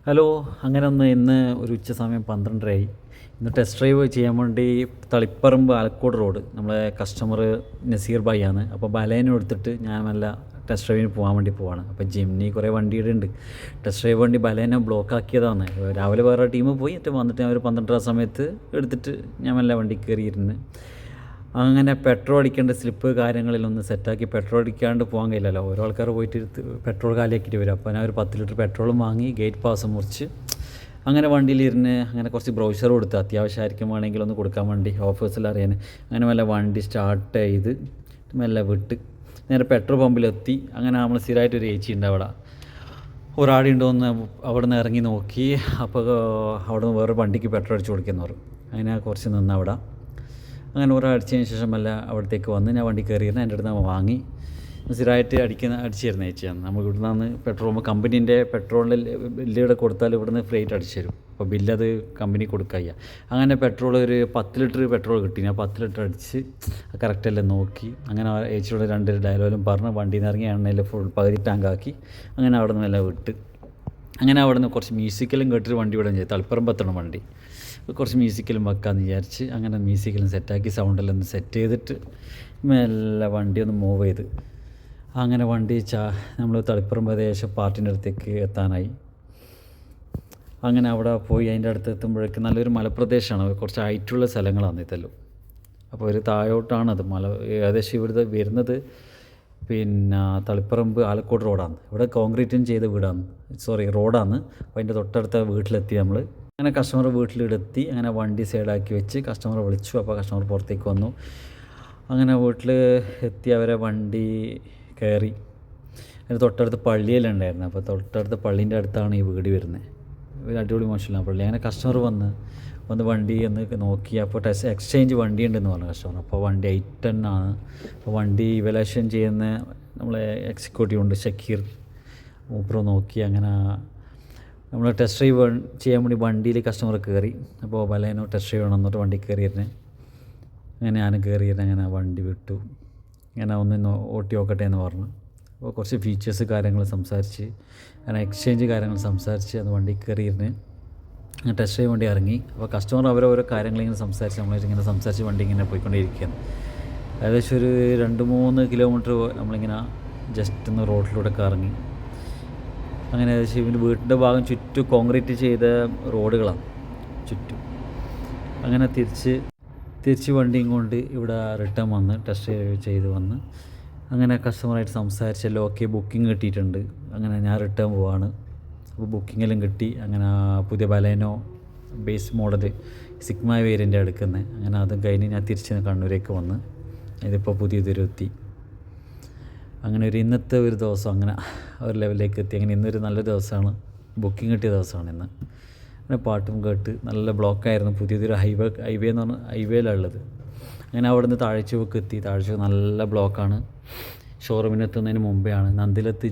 Hello. അങ്ങനെ ഇന്ന് ഒരു ഉച്ച സമയം 12:30 ഇന്ന് ടെസ്റ്റ് ഡ്രൈവ് ചെയ്യാൻ വേണ്ടി തളിപ്പറമ്പ് ആലക്കോട് റോഡ് നമ്മളെ കസ്റ്റമർ നസീർ ഭായി ആണ്. അപ്പോൾ ബലേനോ എടുത്തിട്ട് ഞാൻ നല്ല ടെസ്റ്റ് ഡ്രൈവിന് പോകാൻ വേണ്ടി പോവാണ്. അപ്പോൾ ജിംനി കുറേ വണ്ടിയുടെ ഉണ്ട്. ടെസ്റ്റ് ഡ്രൈവ് വണ്ടി ബലേനോ ബ്ലോക്ക് ആക്കിയതാണ്. രാവിലെ വേറെ ടീം പോയി വന്നിട്ട് ഞാൻ ഒരു 12:30 സമയത്ത് എടുത്തിട്ട് ഞാൻ നല്ല വണ്ടി കയറിയിരുന്നു. അങ്ങനെ പെട്രോൾ അടിക്കേണ്ട സ്ലിപ്പ് കാര്യങ്ങളിലൊന്ന് സെറ്റാക്കി. പെട്രോൾ അടിക്കാണ്ട് പോകാൻ കഴിയില്ലല്ലോ, ഓരോ ആൾക്കാർ പോയിട്ട് പെട്രോൾ കാലിയാക്കിയിട്ട് വരും. അപ്പോൾ ഞാൻ ഒരു 10 ലിറ്റർ പെട്രോളും വാങ്ങി ഗേറ്റ് പാസ് മുറിച്ച് അങ്ങനെ വണ്ടിയിലിരുന്ന് അങ്ങനെ കുറച്ച് ബ്രൗഷർ കൊടുത്ത് അത്യാവശ്യമായിരിക്കും വേണമെങ്കിൽ ഒന്ന് കൊടുക്കാൻ വേണ്ടി ഓഫേഴ്സിൽ അറിയാൻ. അങ്ങനെ മെല്ലെ വണ്ടി സ്റ്റാർട്ട് ചെയ്ത് മെല്ലെ വിട്ട് നേരെ പെട്രോൾ പമ്പിലെത്തി. അങ്ങനെ നമ്മൾ സ്ഥിരമായിട്ടൊരു ഏച്ചി ഉണ്ട് അവിടെ, ഒരാളുണ്ടോ എന്ന് അവിടെ നിന്ന് ഇറങ്ങി നോക്കി. അപ്പോൾ അവിടെ നിന്ന് വേറെ വണ്ടിക്ക് പെട്രോൾ അടിച്ച് കൊടുക്കുന്നു പറഞ്ഞു. അങ്ങനെ കുറച്ച് നിന്ന് അവിടെ അങ്ങനെ ഒരടിച്ചതിന് ശേഷം അല്ല അവിടത്തേക്ക് വന്ന് ഞാൻ വണ്ടി കയറിയിരുന്നു. എൻ്റെ അടുത്ത് നമ്മൾ വാങ്ങി സ്ഥിരമായിട്ട് അടിച്ചു തരുന്ന ചേച്ചിയാണ്. നമ്മൾ ഇവിടെ നിന്ന് പെട്രോൾ കമ്പനീൻ്റെ പെട്രോളിൽ ബില്ലിവിടെ കൊടുത്താൽ ഇവിടുന്ന് ഫ്രീ ആയിട്ട് അടിച്ചു തരും. അപ്പോൾ ബില്ലത് കമ്പനി കൊടുക്കുക. അങ്ങനെ പെട്രോൾ ഒരു 10 ലിറ്റർ പെട്രോൾ കിട്ടി. ഞാൻ 10 ലിറ്റർ അടിച്ച് കറക്റ്റെല്ലാം നോക്കി. അങ്ങനെ ചേച്ചിയോട് 2 ഡയലോഗും പറഞ്ഞ് വണ്ടിയിൽ നിന്ന് ഇറങ്ങി എണ്ണയിൽ ഫുൾ പകുതി ടാങ്കാക്കി. അങ്ങനെ അവിടെ നിന്ന് എല്ലാം വിട്ട് അങ്ങനെ അവിടെ നിന്ന് കുറച്ച് മ്യൂസിക്കലും കേട്ടിട്ട് വണ്ടി വിടാൻ ചെയ്തു. തളിപ്പറമ്പെത്തണം വണ്ടി. കുറച്ച് മ്യൂസിക്കലും വെക്കാമെന്ന് വിചാരിച്ച് അങ്ങനെ മ്യൂസിക്കലും സെറ്റാക്കി സൗണ്ടെല്ലാം ഒന്ന് സെറ്റ് ചെയ്തിട്ട് മെല്ലെ വണ്ടി ഒന്ന് മൂവ് ചെയ്ത് അങ്ങനെ വണ്ടി നമ്മൾ തളിപ്പറമ്പ് ഏകദേശം പാർട്ടിൻ്റെ അടുത്തേക്ക് എത്താനായി. അങ്ങനെ അവിടെ പോയി അതിൻ്റെ അടുത്ത് എത്തുമ്പോഴേക്ക് നല്ലൊരു മലപ്രദേശമാണ്, കുറച്ച് ഹൈറ്റുള്ള സ്ഥലങ്ങളാണ് ഇതെല്ലാം. അപ്പോൾ ഒരു താഴോട്ടാണത് മല. ഏകദേശം ഇവിടുത്തെ വരുന്നത് പിന്നെ തളിപ്പറമ്പ് ആലക്കോട് റോഡാണ്. ഇവിടെ കോൺക്രീറ്റും ചെയ്ത റോഡാണ്. അപ്പോൾ അതിൻ്റെ തൊട്ടടുത്ത വീട്ടിലെത്തി നമ്മൾ. അങ്ങനെ കസ്റ്റമർ വീട്ടിലെത്തി. അങ്ങനെ വണ്ടി സൈഡാക്കി വെച്ച് കസ്റ്റമറെ വിളിച്ചു. അപ്പോൾ കസ്റ്റമർ പുറത്തേക്ക് വന്നു. അങ്ങനെ വീട്ടിൽ എത്തി അവരെ വണ്ടി കയറി. അതിന് തൊട്ടടുത്ത് പള്ളിയെല്ലാം ഉണ്ടായിരുന്നു. അപ്പോൾ തൊട്ടടുത്ത പള്ളീൻ്റെ അടുത്താണ് ഈ വീട് വരുന്നത്. ഒരു അടിപൊളി മോശമില്ല പള്ളി. അങ്ങനെ കസ്റ്റമർ വന്ന് വണ്ടി എന്ന് നോക്കി. അപ്പോൾ എക്സ്ചേഞ്ച് വണ്ടി ഉണ്ടെന്ന് പറഞ്ഞു കസ്റ്റമർ. അപ്പോൾ വണ്ടി 810 ആണ്. അപ്പോൾ വണ്ടി ഇവലുവേഷൻ ചെയ്യുന്ന നമ്മളെ എക്സിക്യൂട്ടീവ് ഉണ്ട് ഷക്കീർ, മൂപ്പറ് നോക്കി. അങ്ങനെ നമ്മൾ ടെസ്റ്റ് ഡ്രൈവ് ചെയ്യാൻ വേണ്ടി വണ്ടിയിൽ കസ്റ്റമർ കയറി. അപ്പോൾ ബലേനോ ടെസ്റ്റ് ഡ്രൈവ് വേണം എന്നിട്ട് വണ്ടി കയറിയിരുന്നേ. അങ്ങനെ ഞാൻ കയറിയിരുന്നേ. അങ്ങനെ വണ്ടി വിട്ടു. ഇങ്ങനെ ഒന്ന് ഓട്ടി നോക്കട്ടെ എന്ന് പറഞ്ഞു. അപ്പോൾ കുറച്ച് ഫീച്ചേഴ്സ് കാര്യങ്ങൾ സംസാരിച്ച് അങ്ങനെ എക്സ്ചേഞ്ച് കാര്യങ്ങൾ സംസാരിച്ച് അത് വണ്ടി കയറിയിരുന്ന് ടെസ്റ്റ് ഡ്രൈവ് വണ്ടി ഇറങ്ങി. അപ്പോൾ കസ്റ്റമർ ഓരോ കാര്യങ്ങളിങ്ങനെ സംസാരിച്ച് നമ്മളിങ്ങനെ സംസാരിച്ച് വണ്ടി ഇങ്ങനെ പോയിക്കൊണ്ടേയിരിക്കുകയാണ്. ഏകദേശം ഒരു 2-3 കിലോമീറ്റർ നമ്മളിങ്ങനെ ജസ്റ്റ് ഒന്ന് റോഡിലൂടെ കറങ്ങി. അങ്ങനെ ഏകദേശം ഇവൻ്റെ വീട്ടിൻ്റെ ഭാഗം ചുറ്റും കോൺക്രീറ്റ് ചെയ്ത റോഡുകളാണ് ചുറ്റും. അങ്ങനെ തിരിച്ച് വണ്ടിയും കൊണ്ട് ഇവിടെ റിട്ടേൺ വന്ന് ടെസ്റ്റ് ചെയ്ത് വന്ന് അങ്ങനെ കസ്റ്റമറായിട്ട് സംസാരിച്ചല്ലോ. ഓക്കെ, ബുക്കിംഗ് കിട്ടിയിട്ടുണ്ട്. അങ്ങനെ ഞാൻ റിട്ടേൺ പോവാണ്. അപ്പോൾ ബുക്കിങ്ങെല്ലാം കിട്ടി. അങ്ങനെ പുതിയ Baleno base model sigma variant എടുക്കുന്നത്. അങ്ങനെ അതും കഴിഞ്ഞ് ഞാൻ തിരിച്ച് കണ്ണൂരേക്ക് വന്ന് ഇതിപ്പോൾ പുതിയതൊരു എത്തി. അങ്ങനെ ഇന്നത്തെ ഒരു ദിവസം അങ്ങനെ ഒരു ലെവലിലേക്ക് എത്തി. അങ്ങനെ ഇന്നൊരു നല്ല ദിവസമാണ്, ബുക്കിംഗ് കിട്ടിയ ദിവസമാണ് ഇന്ന്. അങ്ങനെ പാട്ടും കേട്ട് നല്ല ബ്ലോക്കായിരുന്നു. പുതിയതൊരു ഹൈവേ എന്ന് പറഞ്ഞാൽ ഹൈവേയിലാണ് ഉള്ളത്. അങ്ങനെ അവിടെ നിന്ന് താഴ്ചവെക്ക് എത്തി. താഴ്ച നല്ല ബ്ലോക്കാണ്. ഷോറൂമിനെത്തുന്നതിന് മുമ്പേ ആണ്. നന്ദിലത്ത്